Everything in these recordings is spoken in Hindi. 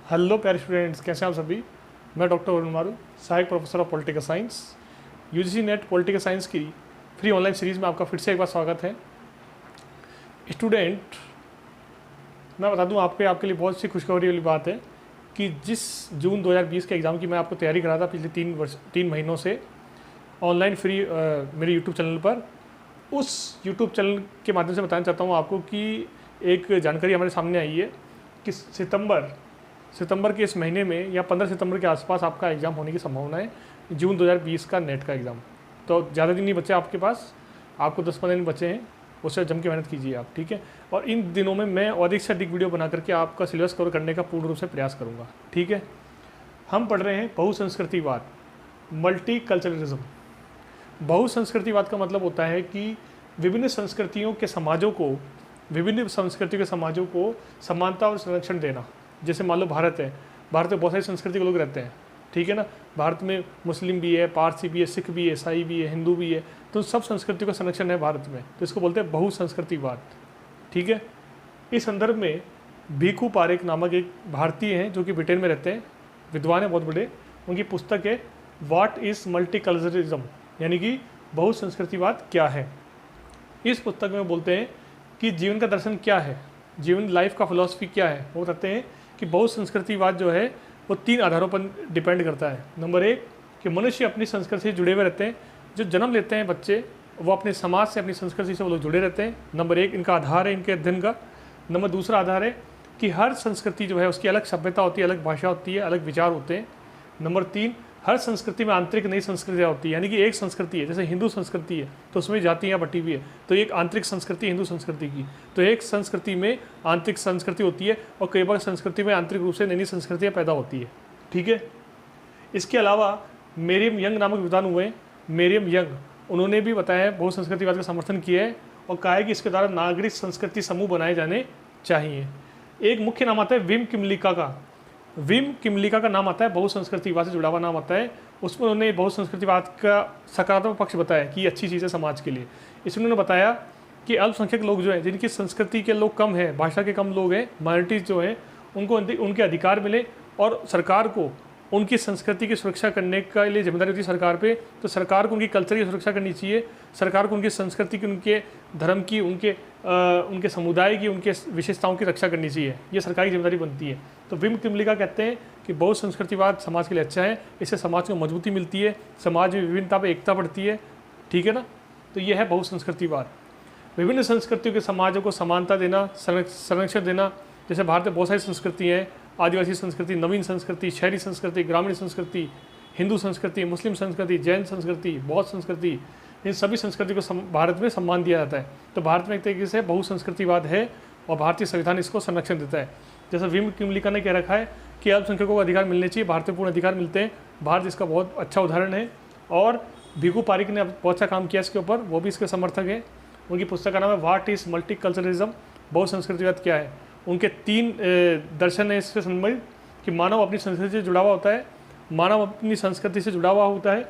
हेलो प्यारे स्टूडेंट्स, कैसे हैं आप सभी। मैं डॉक्टर वरुण मारू, सहायक professor of political science. UGC net political science की फ्री ऑनलाइन सीरीज़ में आपका फिर से एक बार स्वागत है। स्टूडेंट, मैं बता दूं आपके लिए बहुत सी खुशखबरी वाली बात है कि जिस जून 2020 के एग्ज़ाम की मैं आपको तैयारी करा था पिछले 3 महीनों से ऑनलाइन फ्री मेरे यूट्यूब चैनल पर, उस यूट्यूब चैनल के माध्यम से बताना चाहता हूँ आपको कि एक जानकारी हमारे सामने आई है कि सितंबर के इस महीने में या 15 सितंबर के आसपास आपका एग्ज़ाम होने की संभावना है, जून 2020 का नेट का एग्ज़ाम। तो ज़्यादा दिन नहीं बचे आपके पास, आपको 10-15 दिन बचे हैं, उससे जम के मेहनत कीजिए आप, ठीक है। और इन दिनों में मैं अधिक से अधिक वीडियो बना करके आपका सिलेबस कवर करने का पूर्ण रूप से प्रयास करूँगा, ठीक है। हम पढ़ रहे हैं बहुसंस्कृतिवाद, मल्टीकल्चरलिज्म। बहुसंस्कृतिवाद का मतलब होता है कि विभिन्न संस्कृतियों के समाजों को समानता और संरक्षण देना। जैसे मान लो भारत है, भारत में बहुत सारी संस्कृति के लोग रहते हैं, ठीक है ना। भारत में मुस्लिम भी है, पारसी भी है, सिख भी है, ईसाई भी है, हिंदू भी है, तो सब संस्कृति का संरक्षण है भारत में, तो इसको बोलते हैं बहुसंस्कृतिवाद, ठीक है। इस संदर्भ में भीखू पारेख नामक एक भारतीय हैं जो कि ब्रिटेन में रहते हैं, विद्वान हैं बहुत बड़े। उनकी पुस्तक है व्हाट इज़ मल्टीकल्चरलिज्म, यानी कि बहुसंस्कृतिवाद क्या है। इस पुस्तक में बोलते हैं कि जीवन का दर्शन क्या है, जीवन लाइफ का फिलॉसफी क्या है। वो बताते हैं कि बहुसंस्कृतिवाद जो है वो 3 आधारों पर डिपेंड करता है। नंबर 1 कि मनुष्य अपनी संस्कृति से जुड़े हुए रहते हैं, जो जन्म लेते हैं बच्चे वो अपने समाज से, अपनी संस्कृति से वो लोग जुड़े रहते हैं। नंबर 1 इनका आधार है इनके अध्ययन का। नंबर दूसरा आधार है कि हर संस्कृति जो है उसकी अलग सभ्यता होती है, अलग भाषा होती है, अलग विचार होते हैं। नंबर 3 हर संस्कृति में आंतरिक नई संस्कृतियाँ होती है, यानी कि एक संस्कृति है, जैसे हिंदू संस्कृति है तो उसमें जातियाँ बटी हुई है, तो एक आंतरिक संस्कृति हिंदू संस्कृति की, तो एक संस्कृति में आंतरिक संस्कृति होती है और कई बार संस्कृति में आंतरिक रूप से नई संस्कृतियाँ पैदा होती है, ठीक है। इसके अलावा मेरियम यंग नामक विद्वान हुए, मेरियम यंग, उन्होंने भी बताया है बहुसंस्कृतिवाद का समर्थन किया है और कहा है कि इसके द्वारा नागरिक संस्कृति समूह बनाए जाने चाहिए। एक मुख्य नाम आता है विम किमलिका का नाम आता है, बहुसंस्कृतिवाद से जुड़ा हुआ नाम आता है। उसमें उन्होंने बहुसंस्कृतिवाद का सकारात्मक पक्ष बताया कि ये अच्छी चीज़ है समाज के लिए। इसमें उन्होंने बताया कि अल्पसंख्यक लोग जो हैं, जिनकी संस्कृति के लोग कम हैं, भाषा के कम लोग हैं, माइनॉरिटीज़ जो हैं, उनको उनके अधिकार मिले और सरकार को उनकी संस्कृति की सुरक्षा करने के लिए जिम्मेदारी होती है सरकार पे। तो सरकार को उनकी कल्चर की सुरक्षा करनी चाहिए, सरकार को उनकी संस्कृति की, उनके धर्म की, उनके समुदाय की, उनके विशेषताओं की रक्षा करनी चाहिए, ये सरकार की जिम्मेदारी बनती है। तो विम किमलिका कहते हैं कि बहुसंस्कृतिवाद समाज के लिए अच्छा है, इससे समाज को मजबूती मिलती है, समाज में विभिन्नता पर एकता बढ़ती है, ठीक है ना। तो ये है बहुसंस्कृतिवाद। विभिन्न संस्कृतियों के समाजों को समानता देना, संरक्षण देना। जैसे भारत में बहुत सारी संस्कृतियाँ हैं, आदिवासी संस्कृति, नवीन संस्कृति, शहरी संस्कृति, ग्रामीण संस्कृति, हिंदू संस्कृति, मुस्लिम संस्कृति, जैन संस्कृति, बौद्ध संस्कृति, इन सभी संस्कृति को भारत में सम्मान दिया जाता है। तो भारत में एक तरीके से बहुसंस्कृतिवाद है और भारतीय संविधान इसको संरक्षण देता है। जैसे विम किमलिका ने कह रखा है कि अल्पसंख्यकों को अधिकार मिलने चाहिए, भारत में पूर्ण अधिकार मिलते हैं। भारत इसका बहुत अच्छा उदाहरण है और भीखू पारेख ने बहुत अच्छा काम किया इसके ऊपर, वो भी इसके समर्थक हैं। उनकी पुस्तक का नाम है व्हाट इज़ मल्टीकल्चरलिज्म, बहुसंस्कृतिवाद क्या है। उनके 3 दर्शन है इससे संबंधित कि मानव अपनी संस्कृति से जुड़ा हुआ होता है, मानव अपनी संस्कृति से जुड़ा हुआ होता है,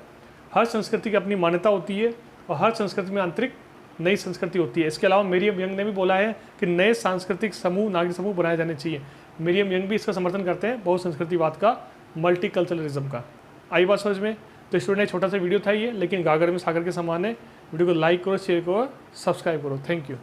हर संस्कृति की अपनी मान्यता होती है और हर संस्कृति में आंतरिक नई संस्कृति होती है। इसके अलावा मेरियम यंग ने भी बोला है कि नए सांस्कृतिक समूह, नागरिक समूह बनाए जाने चाहिए। मेरियम यंग भी इसका समर्थन करते हैं, बहुसंस्कृतिवाद का, मल्टीकल्चरलिज्म का। आई बात समझ में। तो स्टूडेंट छोटा सा वीडियो था ये, लेकिन गागर में सागर के समान है। वीडियो को लाइक करो, शेयर करो, सब्सक्राइब करो। Thank you.